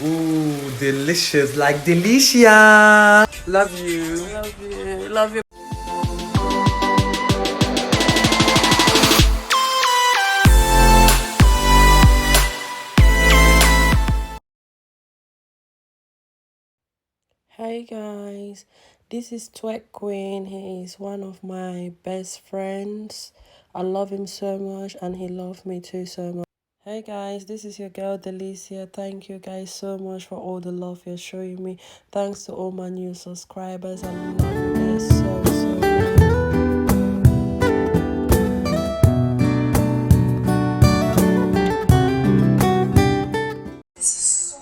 Ooh, delicious, like Delicia. Love you. Love you. Love you. Hey guys, this is Twerk Queen. He is one of my best friends. I love him so much and he loved me too so much. Hey guys, this is your girl Delicia. Thank you guys so much for all the love you're showing me. Thanks to all my new subscribers. I love you guys so much.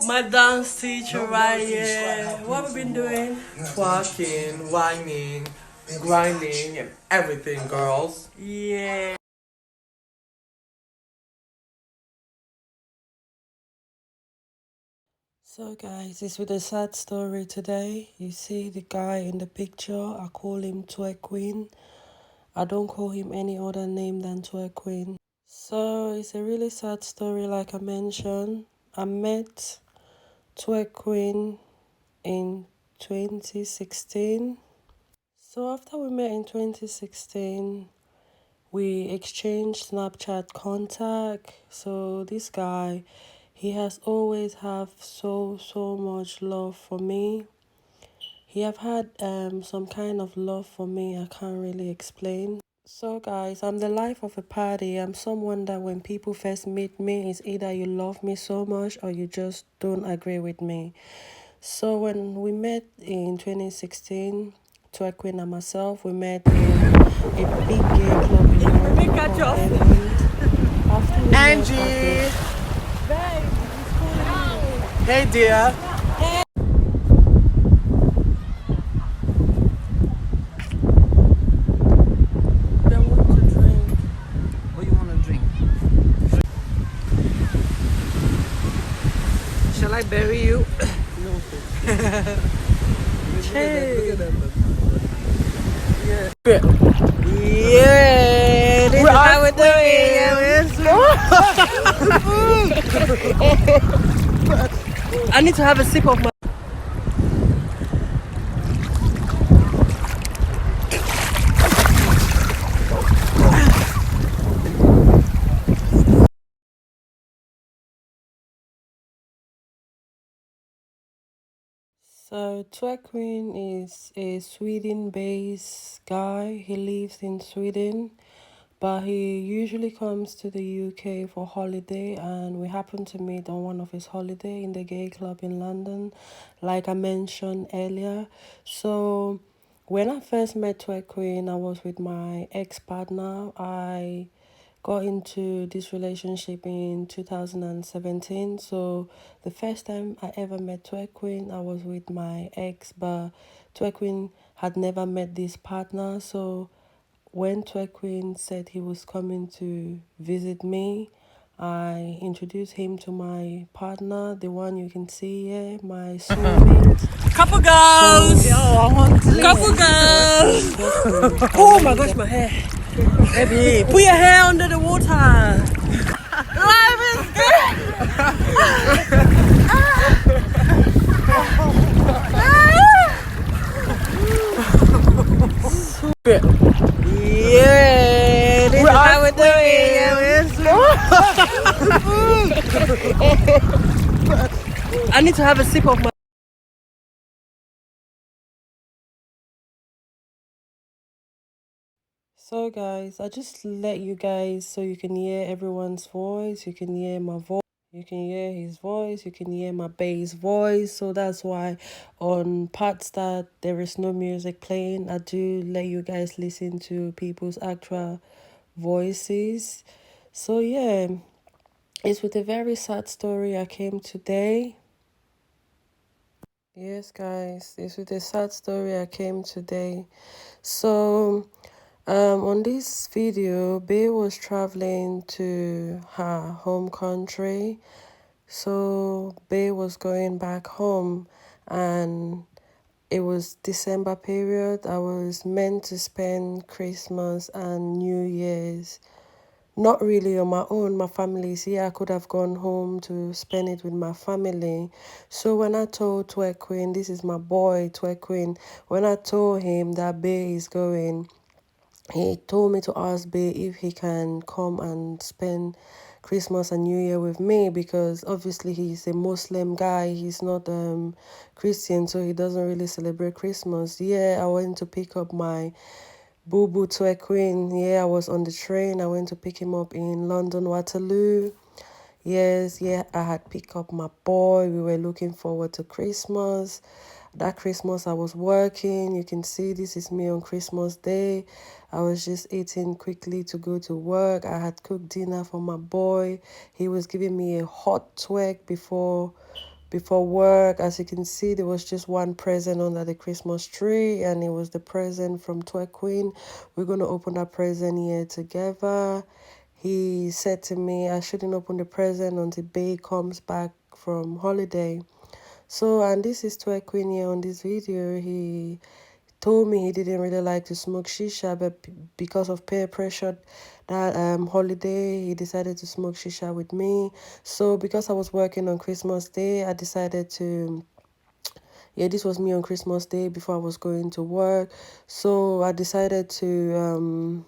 My dance teacher right here. What have we been doing? Twerking, whining, grinding, and everything, girls. Yeah. So guys, it's with a sad story today. You see the guy in the picture, I call him Twerk Queen. I don't call him any other name than Twerk Queen. So it's a really sad story like I mentioned. I met Twerk Queen in 2016. So after we met in 2016, we exchanged Snapchat contact. So this guy, he has always have so much love for me. He have had some kind of love for me I can't really explain. So guys, I'm the life of a party. I'm someone that when people first meet me, it's either you love me so much or you just don't agree with me. So when we met in 2016, Twerk Queen and myself, we met in a big gay club in London called After we Angie! Hey, dear. Then what to drink? What do you want to drink? Shall I bury you? No. Hey. Look at that. Yeah. Yeah, this is how we're doing. I need to have a sip of my. So Twerk Queen is a Sweden-based guy. He lives in Sweden, but he usually comes to the UK for holiday, and we happened to meet on one of his holiday in the gay club in London, like I mentioned earlier. So when I first met Twerk Queen, I was with my ex-partner. I got into this relationship in 2017. So the first time I ever met Twerk Queen, I was with my ex, but Twerk Queen had never met this partner. So when Twerk Queen said he was coming to visit me, I introduced him to my partner, the one you can see here, my soulmate. Couple girls! So, Yo, I want to Couple girls! Oh my gosh, my hair. Baby, put your hair under the water. Life is good. Yeah, this is how we're doing. I need to have a sip of my. So guys, I just let you guys so you can hear everyone's voice. You can hear my voice. You can hear his voice. You can hear my bass voice. So that's why on parts that there is no music playing, I do let you guys listen to people's actual voices. So yeah, it's with a very sad story I came today. Yes, guys, it's with a sad story I came today. So on this video, Bay was traveling to her home country. So Bay was going back home, and it was December period. I was meant to spend Christmas and New Year's not really on my own. My family is here. I could have gone home to spend it with my family. So when I told Twerk Queen, this is my boy, Twerk Queen, when I told him that Bay is going, he told me to ask Bay if he can come and spend Christmas and New Year with me, because obviously he's a Muslim guy. He's not Christian, so he doesn't really celebrate Christmas. Yeah, I went to pick up my Boo Boo Twerk Queen. Yeah, I was on the train. I went to pick him up in London Waterloo. Yes, yeah, I had picked up my boy. We were looking forward to Christmas. That Christmas I was working. You can see this is me on Christmas Day. I was just eating quickly to go to work. I had cooked dinner for my boy. He was giving me a hot twerk before work. As you can see, there was just one present under the Christmas tree, and it was the present from Twerk Queen. We're going to open that present here together. He said to me I shouldn't open the present until Bay comes back from holiday. So, and this is Twerk Queen here on this video. He told me he didn't really like to smoke shisha, but because of peer pressure that holiday, he decided to smoke shisha with me. So because I was working on Christmas Day, I decided to, yeah, this was me on Christmas Day before I was going to work. So I decided to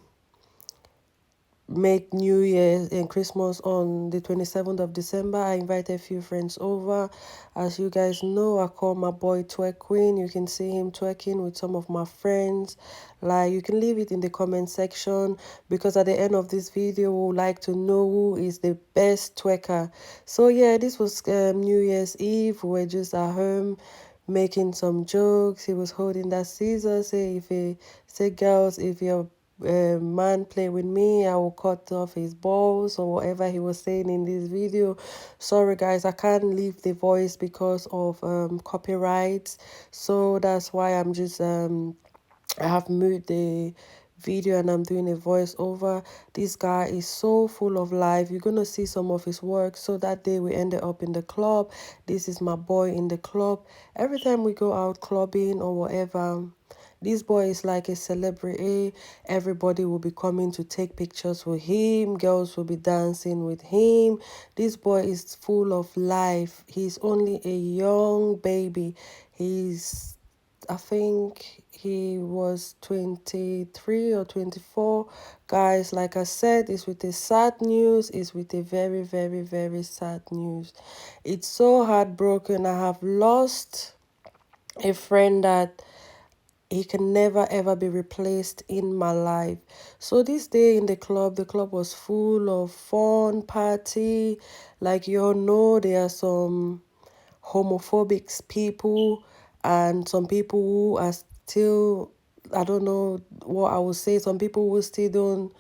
make New Year and Christmas on the 27th of December. I invited a few friends over. As you guys know, I call my boy Twerk Queen. You can see him twerking with some of my friends. Like, you can leave it in the comment section, because at the end of this video, we would like to know who is the best twerker. So yeah, this was New Year's Eve. We were just at home making some jokes. He was holding that scissor. Say girls, if you're man play with me, I will cut off his balls, or whatever he was saying in this video. Sorry guys, I can't leave the voice because of copyrights, so that's why I'm just I have moved the video and I'm doing a voiceover. This guy is so full of life. You're gonna see some of his work. So that day we ended up in the club. This is my boy in the club. Every time we go out clubbing or whatever, this boy is like a celebrity. Everybody will be coming to take pictures with him. Girls will be dancing with him. This boy is full of life. He's only a young baby. I think he was 23 or 24. Guys, like I said, it's with a sad news. It's with a very, very, very sad news. It's so heartbroken. I have lost a friend that he can never ever be replaced in my life. So this day in the club was full of fun, party. Like you all know, there are some homophobic people and some people who are still, I don't know what I would say, some people who still don't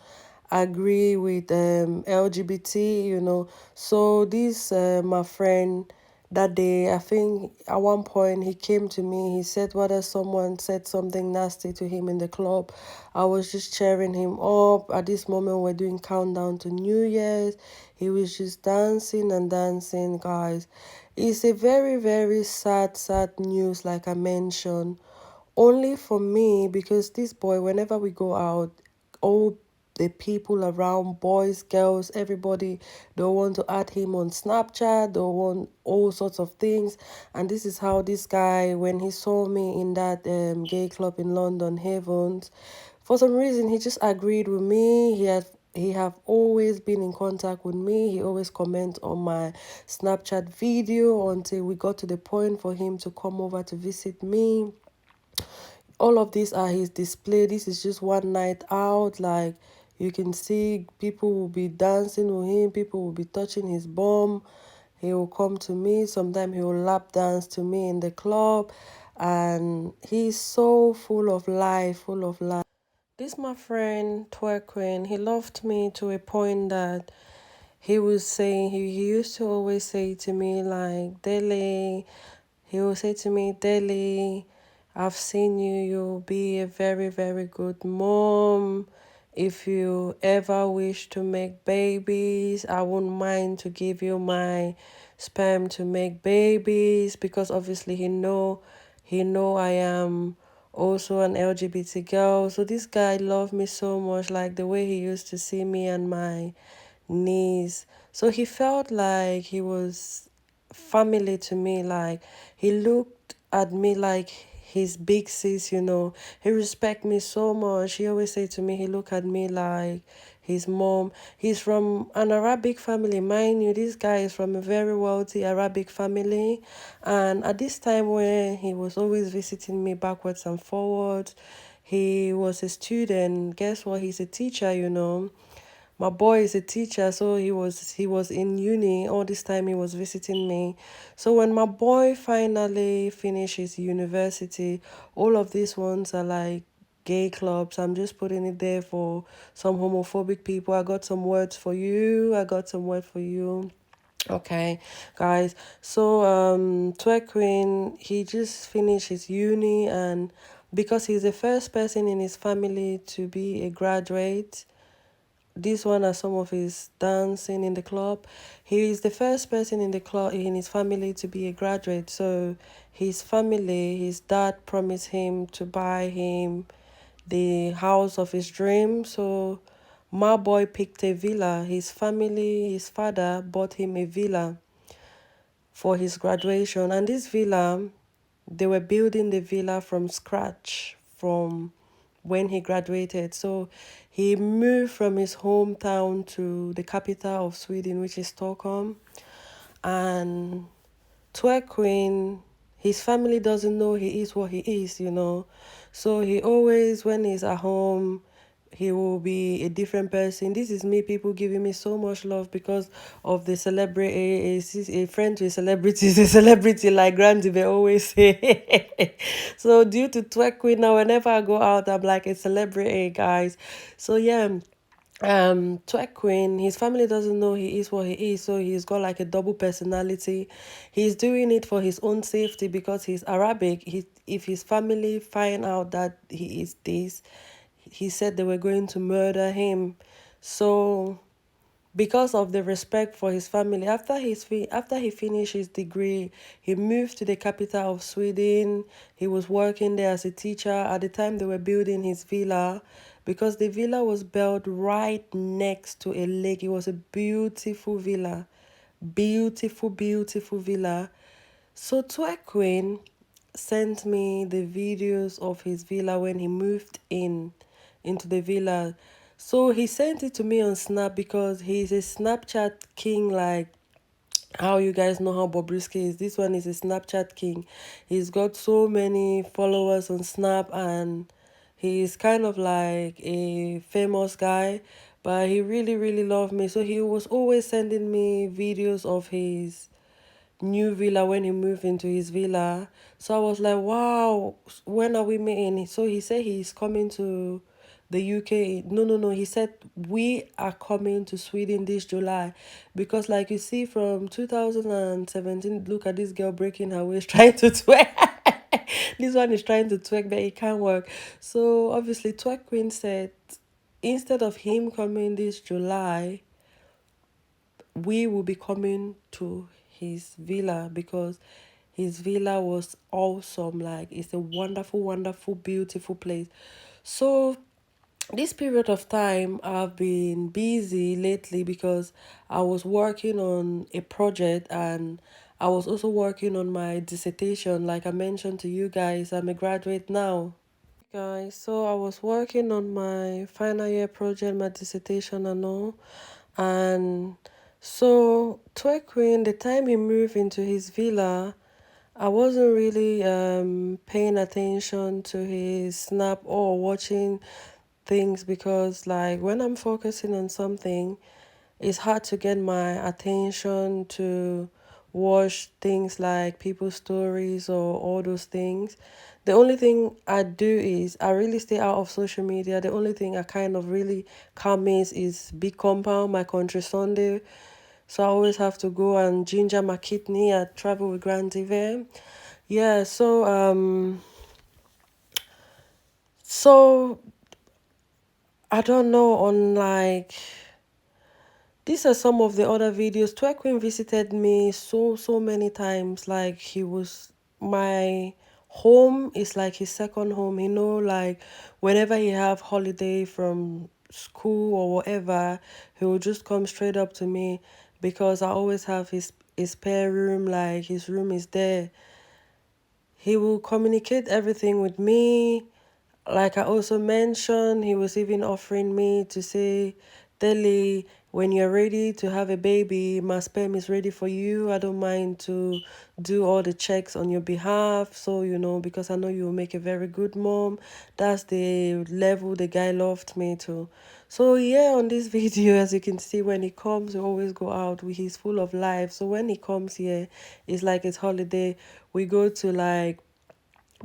agree with LGBT, So this my friend that day, I think at one point he came to me. He said whether someone said something nasty to him in the club. I was just cheering him up. At this moment, we're doing countdown to New Year's. He was just dancing and dancing, guys. It's a very, very sad, sad news, like I mentioned. Only for me, because this boy, whenever we go out, all the people around, boys, girls, everybody, they want to add him on Snapchat, they want all sorts of things. And this is how this guy, when he saw me in that gay club in London, Havens, for some reason, he just agreed with me. He have always been in contact with me. He always comment on my Snapchat video until we got to the point for him to come over to visit me. All of these are his display. This is just one night out. Like, you can see people will be dancing with him. People will be touching his bum. He will come to me. Sometimes he will lap dance to me in the club. And he's so full of life, full of life. This my friend Twerk Queen. He loved me to a point that he was saying, he used to always say to me, like, Dele, he will say to me, Dele, I've seen you, you'll be a very, very good mom. If you ever wish to make babies, I wouldn't mind to give you my sperm to make babies, because obviously he know I am also an LGBT girl. So this guy loved me so much, like the way he used to see me and my niece. So he felt like he was family to me. Like he looked at me like his big sis, you know. He respect me so much. He always say to me, he look at me like his mom. He's from an Arabic family. Mind you, this guy is from a very wealthy Arabic family. And at this time when he was always visiting me backwards and forwards, he was a student. Guess what? He's a teacher, you know. My boy is a teacher, so he was in uni all this time. He was visiting me. So when my boy finally finished his university, all of these ones are like gay clubs. I'm just putting it there for some homophobic people. I got some words for you. I got some word for you. Okay, guys. So Twerk Queen, he just finished his uni, and because he's the first person in his family to be a graduate, these one are some of his dancing in the club. He is the first person in the club in his family to be a graduate. So his family, his dad promised him to buy him the house of his dream. So my boy picked a villa. His family, his father bought him a villa for his graduation. And this villa, they were building the villa from scratch from when he graduated. So he moved from his hometown to the capital of Sweden, which is Stockholm. And Twerk Queen, his family doesn't know he is what he is, you know. So he always, when he's at home, he will be a different person. This is me, people giving me so much love because of the celebrity. A friend to a celebrity is a celebrity, like Grandy they always say. So due to Twerk Queen, now whenever I go out, I'm like a celebrity, guys. So yeah, Twerk Queen, his family doesn't know he is what he is, so he's got like a double personality. He's doing it for his own safety because he's Arabic. If his family find out that he is this, he said they were going to murder him. So because of the respect for his family, after he finished his degree, he moved to the capital of Sweden. He was working there as a teacher. At the time they were building his villa, because the villa was built right next to a lake. It was a beautiful villa, beautiful villa. So Twerk Queen sent me the videos of his villa when he moved into the villa. So he sent it to me on Snap because he's a Snapchat king, like how you guys know how Bobrisky is. This one is a Snapchat king. He's got so many followers on Snap, and he's kind of like a famous guy, but he really loved me. So he was always sending me videos of his new villa when he moved into his villa. So I was like, wow, when are we meeting? So he said he's coming to the UK. No. He said we are coming to Sweden this July. Because like you see from 2017, look at this girl breaking her waist trying to twerk. This one is trying to twerk, but it can't work. So obviously Twerk Queen said instead of him coming this July, we will be coming to his villa because his villa was awesome. Like it's a wonderful beautiful place. So this period of time I've been busy lately because I was working on a project, and I was also working on my dissertation. Like I mentioned to you guys, I'm a graduate now. Guys, so I was working on my final year project, my dissertation and all. And so Twerk Queen, the time he moved into his villa, I wasn't really paying attention to his snap or watching things, because like when I'm focusing on something, it's hard to get my attention to watch things like people's stories or all those things. The only thing I do is I really stay out of social media. The only thing I kind of really calm me is Big Compound, my country Sunday. So I always have to go and ginger my kidney. I travel with Grand there. Yeah, so I don't know, on like these are some of the other videos. Twerk visited me so many times. Like he was my home is like his second home. He know, like, whenever he have holiday from school or whatever, he will just come straight up to me, because I always have his spare room, like his room is there. He will communicate everything with me. Like I also mentioned, he was even offering me to say, Deli, when you're ready to have a baby, my sperm is ready for you. I don't mind to do all the checks on your behalf. So, because I know you will make a very good mom. That's the level the guy loved me to. So, yeah, on this video, as you can see, when he comes, we always go out. He's full of life. So, when he comes here, it's like it's holiday. We go to like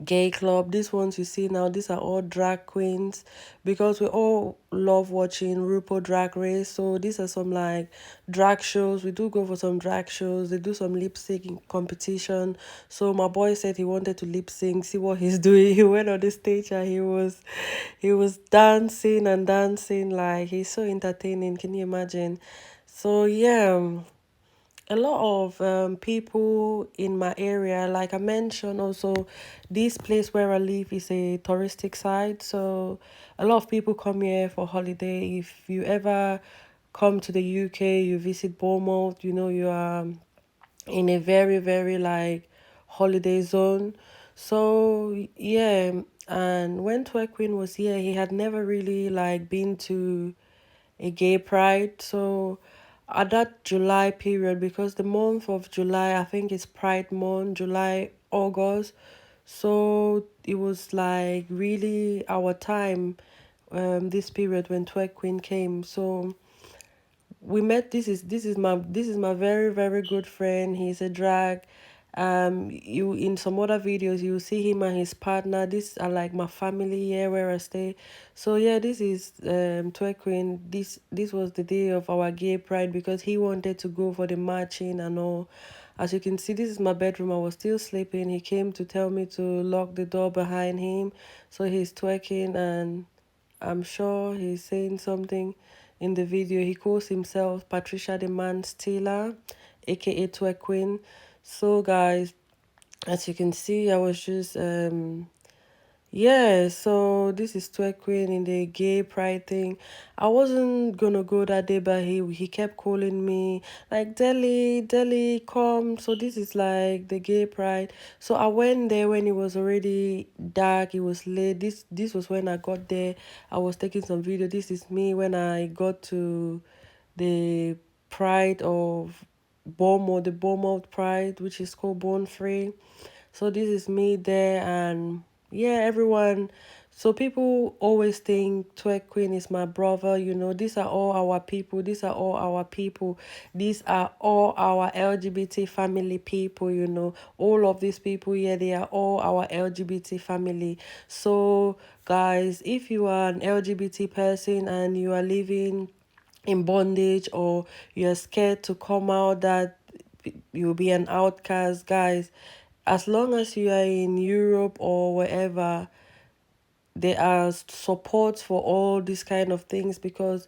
gay club. These ones you see now, these are all drag queens, because we all love watching RuPaul Drag Race. So these are some like drag shows. We do go for some drag shows. They do some lip sync competition. So my boy said he wanted to lip sync, see what he's doing. He went on the stage and he was dancing and dancing. Like, he's so entertaining, can you imagine? So yeah, a lot of people in my area, like I mentioned also, this place where I live is a touristic site. So a lot of people come here for holiday. If you ever come to the UK, you visit Bournemouth, you are in a very, very like holiday zone. So yeah, and when Twerk Queen was here, he had never really like been to a gay pride. So at that July period, because the month of July, I think it's Pride month, July, August. So it was like really our time, this period when Twerk Queen came. So we met. This is my very, very good friend. He's a drag. You in some other videos you see him and his partner. These are like my family here where I stay. So yeah, this is Twerk Queen. This was the day of our gay pride, because he wanted to go for the marching and all. As you can see, this is my bedroom. I was still sleeping. He came to tell me to lock the door behind him. So he's twerking, and I'm sure he's saying something in the video. He calls himself Patricia the Man Stealer, aka Twerk Queen. So guys, as you can see, I was just yeah, so this is Twerk Queen in the gay pride thing. I wasn't gonna go that day, but he kept calling me like, Deli, come. So this is like the gay pride. So I went there when it was already dark. It was late. This was when I got there. I was taking some video. This is me when I got to the pride of Bournemouth, the Bournemouth Pride, which is called Born Free. So this is me there, and yeah, everyone. So people always think Twerk Queen is my brother. These are all our people. These are all our people. These are all our LGBT family people. All of these people here, they are all our LGBT family. So guys, if you are an LGBT person and you are living in bondage, or you're scared to come out, that you'll be an outcast, guys, as long as you are in Europe or wherever, there are support for all these kind of things, because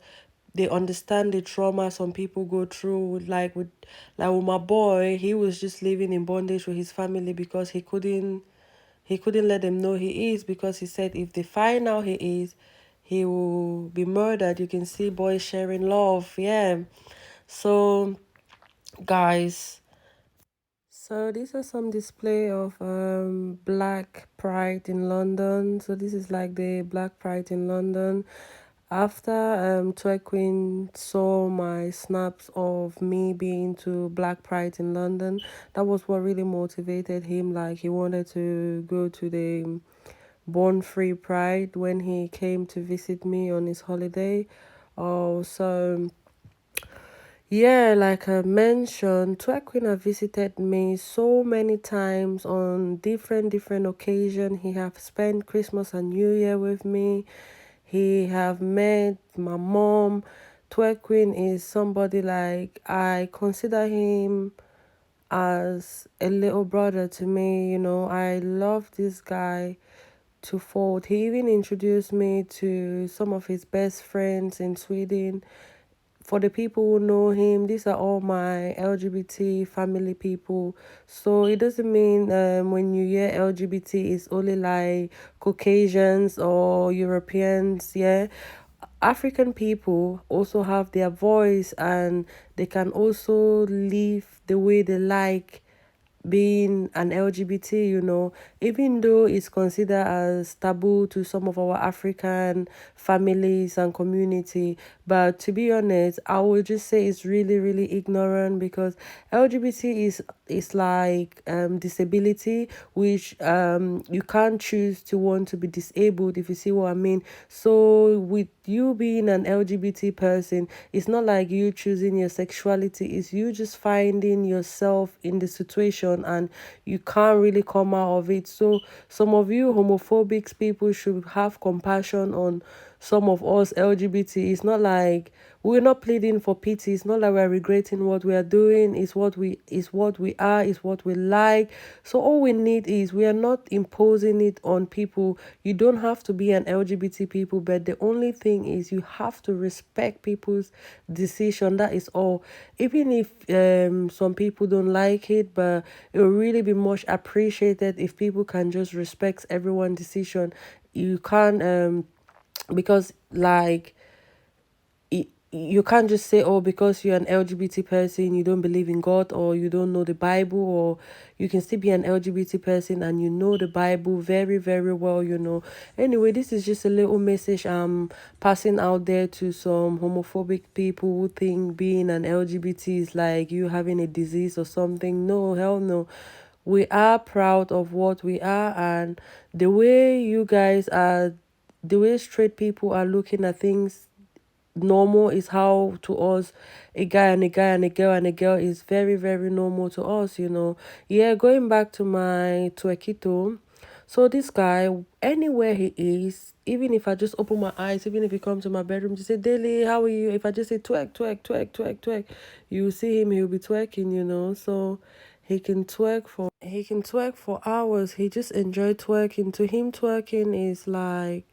they understand the trauma some people go through. Like with my boy, he was just living in bondage with his family, because he couldn't let them know he is, because he said if they find out he is, he will be murdered. You can see boys sharing love. Yeah. So guys, so these are some display of Black Pride in London. So this is like the Black Pride in London. After Twerk Queen saw my snaps of me being to Black Pride in London, that was what really motivated him. Like, he wanted to go to the Born Free Pride when he came to visit me on his holiday. Oh, so yeah, like I mentioned, Twerk Queen have visited me so many times on different occasions. He have spent Christmas and New Year with me. He have met my mom. Twerk Queen is somebody, like, I consider him as a little brother to me. I love this guy to fold. He even introduced me to some of his best friends in Sweden. for the people who know him, these are all my LGBT family people. So it doesn't mean when you hear LGBT, it's only like Caucasians or Europeans. Yeah, African people also have their voice, and they can also live the way they like being an LGBT, even though it's considered as taboo to some of our African families and community. But to be honest, I would just say it's really, really ignorant, because LGBT is like disability, which you can't choose to want to be disabled, if you see what I mean. So with you being an LGBT person, it's not like you choosing your sexuality, it's you just finding yourself in the situation and you can't really come out of it. So some of you homophobic people should have compassion on some of us LGBT. It's not like we're not pleading for pity. It's not like we're regretting what we are doing. It's what we are, it's what we like. So all we need is, we are not imposing it on people. You don't have to be an LGBT people, but the only thing is you have to respect people's decision. That is all. Even if some people don't like it, but it will really be much appreciated if people can just respect everyone's decision. You can't because like you can't just say, oh, because you're an LGBT person, you don't believe in God, or you don't know the Bible. Or you can still be an LGBT person and you know the Bible very, very well. Anyway, this is just a little message I'm passing out there to some homophobic people who think being an LGBT is like you having a disease or something. No, hell no. We are proud of what we are, and the way you guys are, the way straight people are looking at things normal, is how to us a guy and a guy and a girl and a girl is very, very normal to us. Yeah, going back to my Twerkito. So this guy, anywhere he is, even if I just open my eyes, even if he comes to my bedroom to say, Daily, how are you? If I just say twerk, twerk, twerk, twerk, twerk, you see him, he'll be twerking. So he can twerk for hours. He just enjoy twerking. To him, twerking is like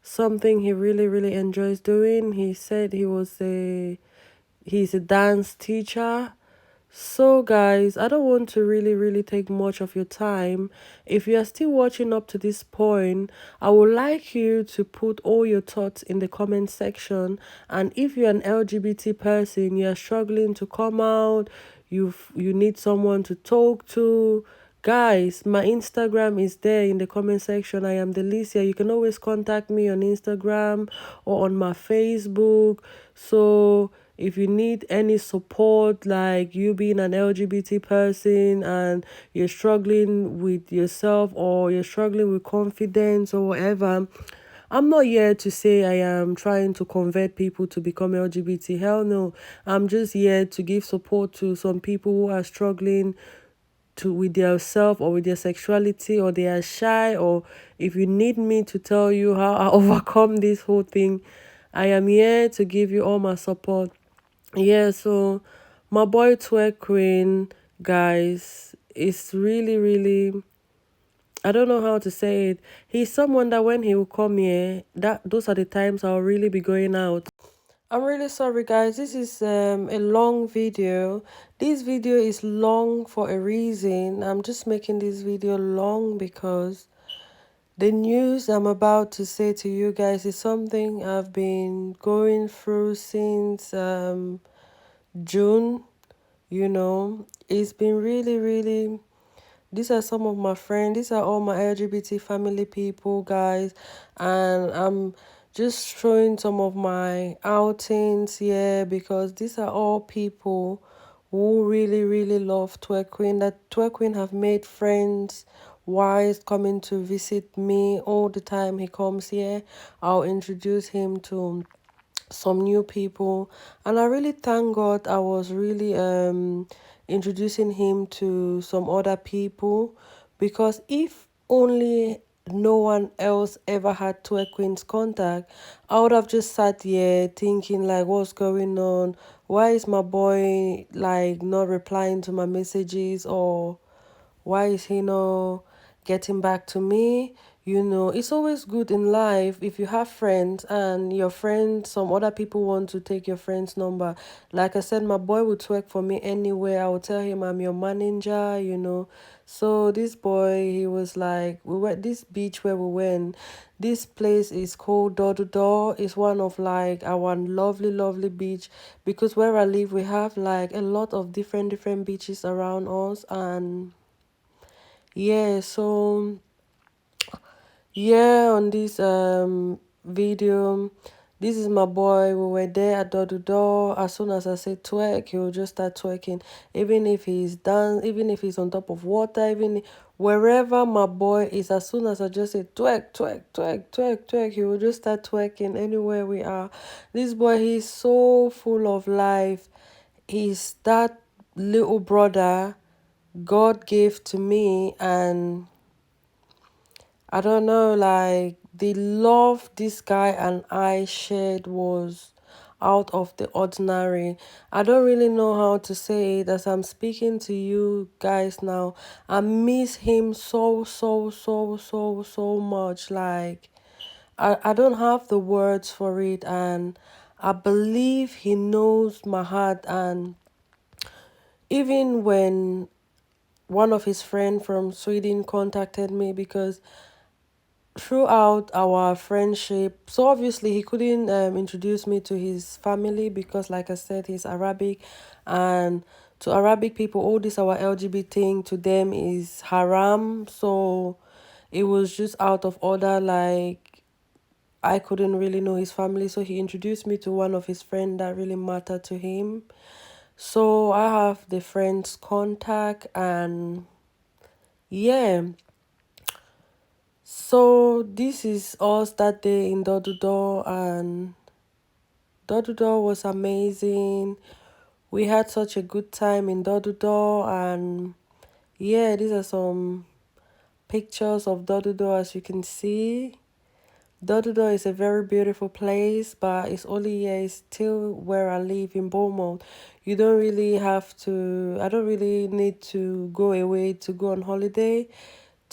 something he really, really enjoys doing. He said he's a dance teacher. So guys, I don't want to really, really take much of your time. If you are still watching up to this point, I would like you to put all your thoughts in the comment section. And if you're an LGBT person, you're struggling to come out, you need someone to talk to, guys, my Instagram is there in the comment section. I am Delicia. You can always contact me on Instagram or on my Facebook. So if you need any support, like you being an LGBT person and you're struggling with yourself, or you're struggling with confidence or whatever, I'm not here to say I am trying to convert people to become LGBT. Hell no. I'm just here to give support to some people who are struggling with their self or with their sexuality, or they are shy, or if you need me to tell you how I overcome this whole thing, I am here to give you all my support. Yeah, so my boy Twerk Queen, guys, is really, really, I don't know how to say it. He's someone that when he will come here, those are the times I'll really be going out. I'm really sorry, guys. This is a long video. This video is long for a reason. I'm just making this video long because the news I'm about to say to you guys is something I've been going through since June. It's been really, really, these are some of my friends. These are all my LGBT family people, guys. And I'm just showing some of my outings here because these are all people who really, really love Twerk Queen. That Twerk Queen have made friends, wise, coming to visit me all the time he comes here. I'll introduce him to some new people, and I really thank God I was really introducing him to some other people, because if only no one else ever had Twerk Queen's contact, I would have just sat here thinking like, what's going on? Why is my boy like not replying to my messages, or why is he not getting back to me? You know, it's always good in life if you have friends and your friend, some other people want to take your friend's number. Like I said, my boy would twerk for me anywhere. I would tell him I'm your manager, you know. So this boy, he was like, we went this beach where we went. This place is called Dodo. It's one of like our lovely, lovely beach, because where I live, we have like a lot of different beaches around us. And yeah, so yeah, on this video, this is my boy. We were there at door to door. As soon as I say twerk, he will just start twerking. Even if he's done, even if he's on top of water, even wherever my boy is, as soon as I just say twerk, twerk, twerk, twerk, twerk, he will just start twerking anywhere we are. This boy, he's so full of life. He's that little brother God gave to me, and I don't know, like the love this guy and I shared was out of the ordinary. I don't really know how to say it as I'm speaking to you guys now. I miss him so much. Like I don't have the words for it, and I believe he knows my heart. And even when one of his friends from Sweden contacted me, because throughout our friendship, so obviously he couldn't introduce me to his family because like I said, he's Arabic, and to Arabic people all this our LGBT thing to them is haram. So it was just out of order, like I couldn't really know his family, so he introduced me to one of his friends that really mattered to him. So I have the friend's contact, and yeah. So this is us that day in Dodudo, and Dodudo was amazing. We had such a good time in Dodudo, and yeah, these are some pictures of Dodudo. As you can see, Dodudo is a very beautiful place, but it's only, yeah, it's still where I live in Beaumont. You don't really have to, I don't really need to go away to go on holiday.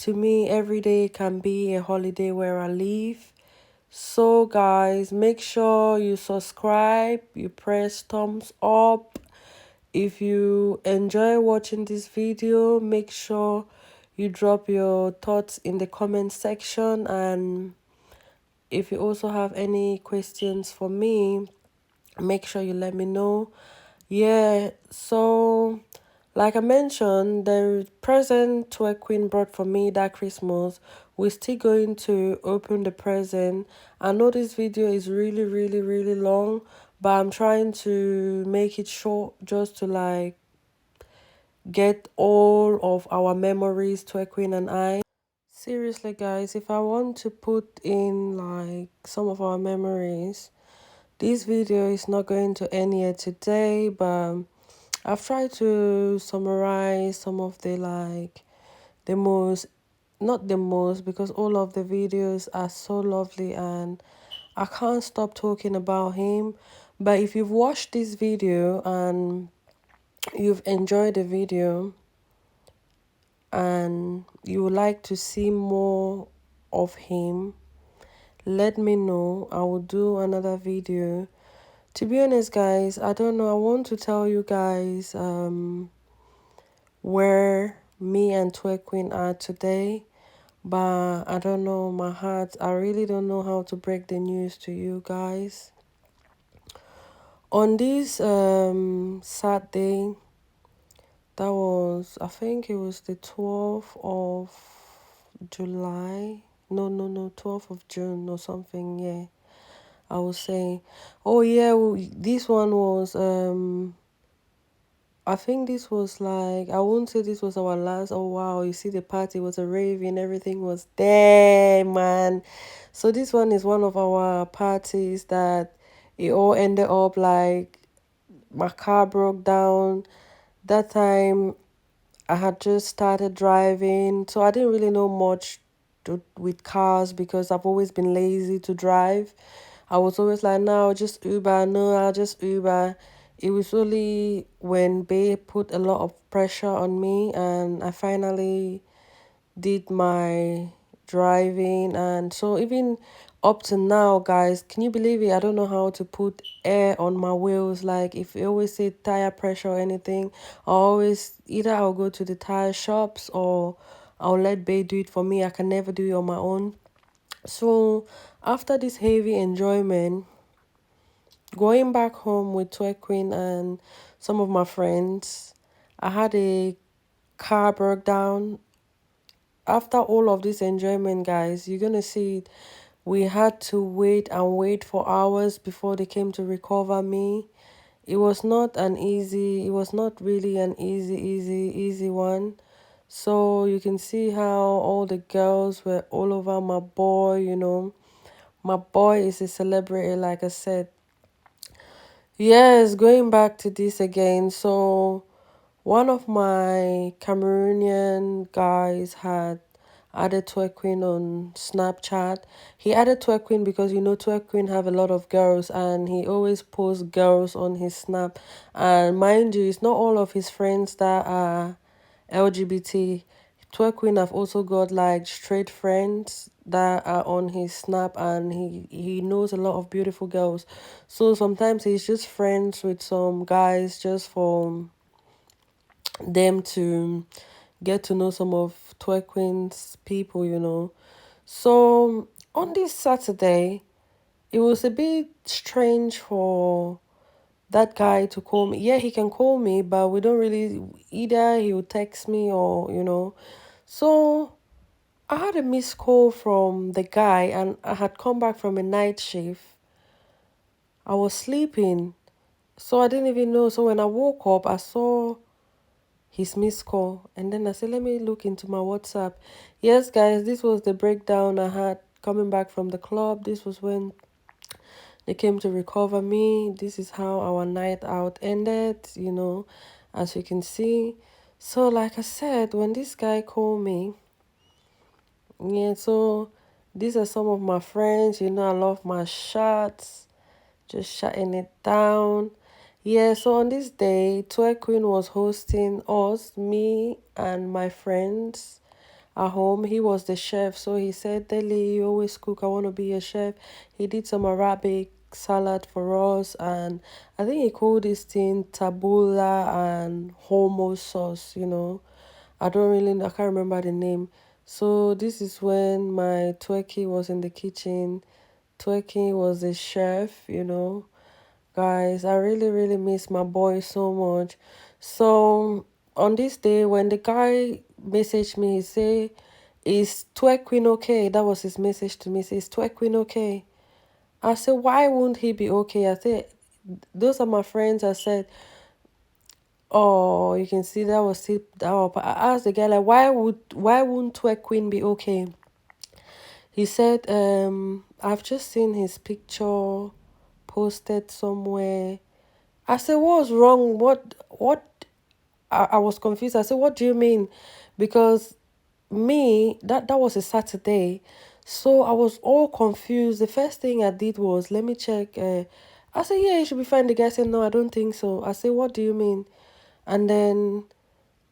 To me, every day can be a holiday where I live. So guys, make sure you subscribe, you press thumbs up. If you enjoy watching this video, make sure you drop your thoughts in the comment section. And if you also have any questions for me, make sure you let me know. Yeah, so like I mentioned, the present Twerk Queen brought for me that Christmas, we're still going to open the present. I know this video is really long, but I'm trying to make it short just to like get all of our memories, Twerk Queen and I. Seriously guys, if I want to put in like some of our memories, this video is not going to end here today, but I've tried to summarize some of the like the most, not the most, because all of the videos are so lovely and I can't stop talking about him. But if you've watched this video and you've enjoyed the video and you would like to see more of him, let me know. I will do another video. To be honest guys, I don't know, I want to tell you guys where me and Twerk Queen are today, but I don't know, my heart, I really don't know how to break the news to you guys. On this Saturday, that was, I think it was the 12th of July. No, 12th of June or something, yeah. I was saying, oh yeah, this one was I think this was like, I won't say this was our last. Oh wow, you see the party was a raving, everything was there, man. So this one is one of our parties that it all ended up like my car broke down. That time I had just started driving, so I didn't really know much with cars because I've always been lazy to drive. I was always like, no, just Uber, no, I'll just Uber. It was only when Bay put a lot of pressure on me and I finally did my driving. And so even up to now, guys, can you believe it? I don't know how to put air on my wheels. Like if you always say tire pressure or anything, I always either I'll go to the tire shops or I'll let Bay do it for me. I can never do it on my own. So after this heavy enjoyment, going back home with Twerk Queen and some of my friends, I had a car breakdown. After all of this enjoyment, guys, you're gonna see it. We had to wait and wait for hours before they came to recover me. It was not really an easy one. So you can see how all the girls were all over my boy, you know. My boy is a celebrity, like I said. Yes, going back to this again. So one of my Cameroonian guys had added Twerk Queen on Snapchat. He added Twerk Queen because you know Twerk Queen have a lot of girls and he always posts girls on his Snap. And mind you, it's not all of his friends that are LGBT. Twerk Queen have also got like straight friends that are on his Snap, and he knows a lot of beautiful girls. So sometimes he's just friends with some guys just for them to get to know some of Twerk Queen's people, you know. So on this Saturday, it was a bit strange for that guy to call me. Yeah, he can call me, but we don't really, either he will text me or, you know. So I had a missed call from the guy and I had come back from a night shift. I was sleeping, so I didn't even know. So when I woke up, I saw his missed call. And then I said, let me look into my WhatsApp. Yes, guys, this was the breakdown I had coming back from the club. This was when they came to recover me. This is how our night out ended, you know, as you can see. So like I said, when this guy called me, yeah, so these are some of my friends. You know, I love my shots, just shutting it down. Yeah, so on this day, Twerk Queen was hosting us, me and my friends at home. He was the chef, so he said, Deli, you always cook, I want to be a chef. He did some Arabic salad for us, and I think he called this thing tabula and homo sauce, you know. I can't remember the name. So this is when my Twerky was in the kitchen. Twerky was the chef, you know. Guys, I really miss my boy so much. So on this day, when the guy messaged me, he say, "Is Twerk Queen okay?" That was his message to me. He says, "Twerk Queen okay?" I said, "Why won't he be okay?" I said, "Those are my friends." I said, "Oh, you can see that was it." I asked the guy like, why won't Twerk Queen be okay?" He said, "I've just seen his picture posted somewhere." I said, "What's wrong? What?" I was confused. I said, "What do you mean?" Because me, that was a Saturday. So I was all confused. The first thing I did was, let me check. I said, "Yeah, it should be fine." The guy said, "No, I don't think so." I said, "What do you mean?" And then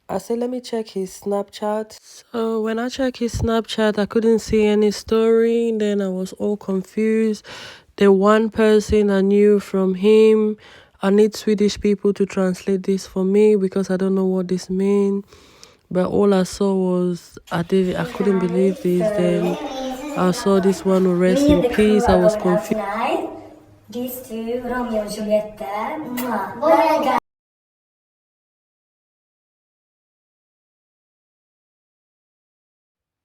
I said, "Let me check his Snapchat." So when I checked his Snapchat, I couldn't see any story. Then I was all confused. The one person I knew from him, I need Swedish people to translate this for me because I don't know what this means. But all I saw was I couldn't believe this. Then I saw this one who rest in peace. I was confused. These two, Romeo and Julieta. Mwah.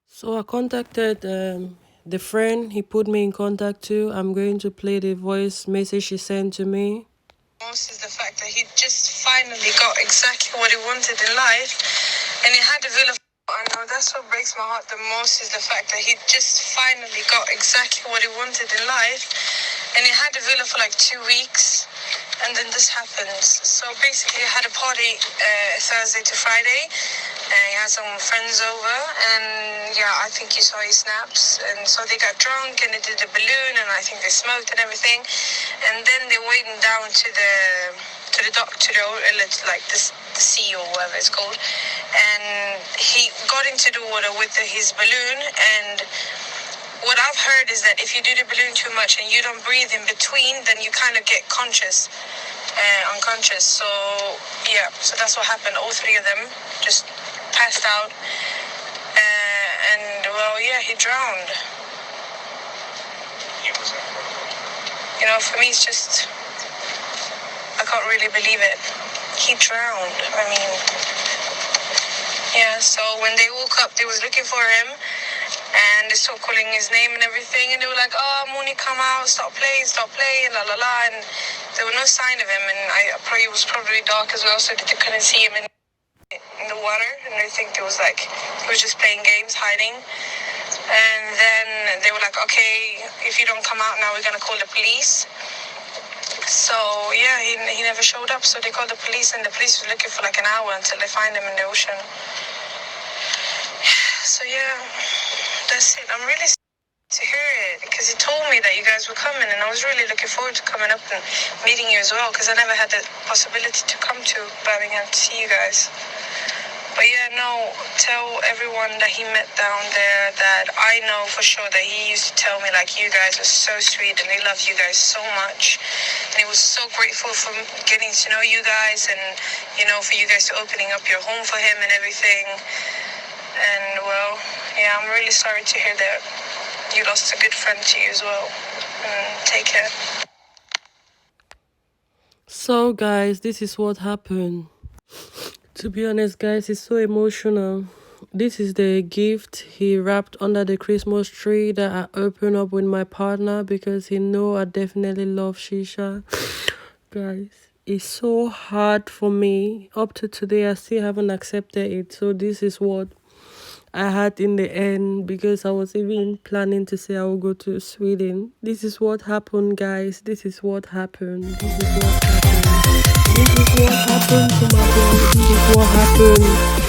So I contacted the friend he put me in contact to. I'm going to play the voice message she sent to me. Most is the fact that he just finally got exactly what he wanted in life, and he had a villa. I know that's what breaks my heart the most is the fact that he just finally got exactly what he wanted in life, and he had a villa for like 2 weeks, and then this happens. So basically, I had a party Thursday to Friday, and he had some friends over, and yeah, I think you saw his snaps, and so they got drunk, and they did the balloon, and I think they smoked and everything, and then they went down to the doctor, like this the sea or whatever it's called, and he got into the water with his balloon. And what I've heard is that if you do the balloon too much and you don't breathe in between, then you kind of get unconscious. So yeah, so that's what happened. All three of them just passed out, and well, yeah, he drowned. You know, for me, it's just, I can't really believe it. He drowned. I mean, yeah, so when they woke up, they was looking for him, and they started calling his name and everything, and they were like, oh, Mooney, come out, stop playing, la la la, and there was no sign of him, and it was probably dark as well, so they couldn't see him in the water, and I think it was like, he was just playing games, hiding. And then they were like, okay, if you don't come out now, we're going to call the police. So, yeah, he never showed up. So they called the police, and the police was looking for like an hour until they find him in the ocean. So, yeah, that's it. I'm really to hear it, because he told me that you guys were coming, and I was really looking forward to coming up and meeting you as well, because I never had the possibility to come to Birmingham to see you guys. But yeah, no, tell everyone that he met down there that I know for sure that he used to tell me, like, you guys are so sweet and he loved you guys so much. And he was so grateful for getting to know you guys and, you know, for you guys opening up your home for him and everything. And, well, yeah, I'm really sorry to hear that you lost a good friend to you as well. Take care. So, guys, this is what happened. To be honest, guys, it's so emotional. This is the gift he wrapped under the Christmas tree that I opened up with my partner, because he know I definitely love shisha. Guys, it's so hard for me. Up to today, I still haven't accepted it. So this is what I had in the end, because I was even planning to say I will go to Sweden. This is what happened, guys. This is what happened. This is what happened. This is what happened to my boy. This is what happened.